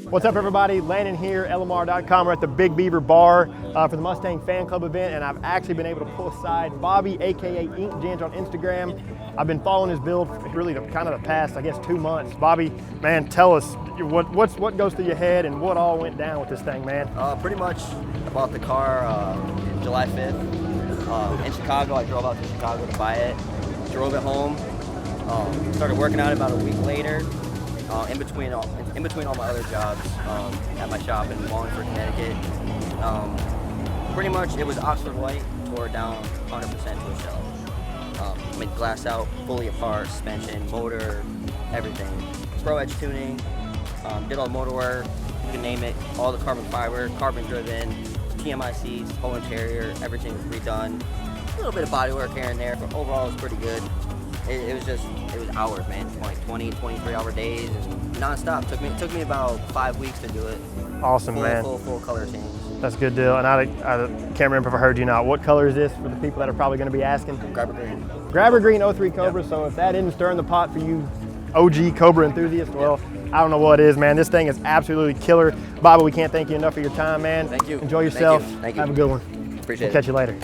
What's up, everybody? Landon here, LMR.com. We're at the Big Beaver Bar for the Mustang Fan Club event, and I've actually been able to pull aside Bobby, aka Ink Jans on Instagram. I've been following his build for really the past, I guess, 2 months. Bobby, man, tell us what goes through your head and what all went down with this thing, man. Pretty much, I bought the car July 5th in Chicago. I drove out to Chicago to buy it, drove it home, started working on it about a week later. In between all my other jobs at my shop in Wallingford, Connecticut. Pretty much it was Oxford White, tore it down 100% to a shell. Made glass out, fully apart, suspension, motor, everything. Pro edge tuning, did all the motor work, you can name it, all the carbon fiber, carbon driven, TMI seats, whole interior, everything was redone. A little bit of body work here and there, but overall it was pretty good. It was hours, man, like 20, 23-hour days, and non-stop. Took me about 5 weeks to do it. Awesome, man. Full color change. That's a good deal. And I can't remember if I heard you not. What color is this for the people that are probably going to be asking? Grabber green. Grabber green 03 Cobra. Yep. So if that isn't stirring the pot for you OG Cobra enthusiasts, well, I don't know what is, man. This thing is absolutely killer. Bobby, we can't thank you enough for your time, man. Thank you. Enjoy yourself. Thank you. Have a good one. Appreciate it. We'll catch you later.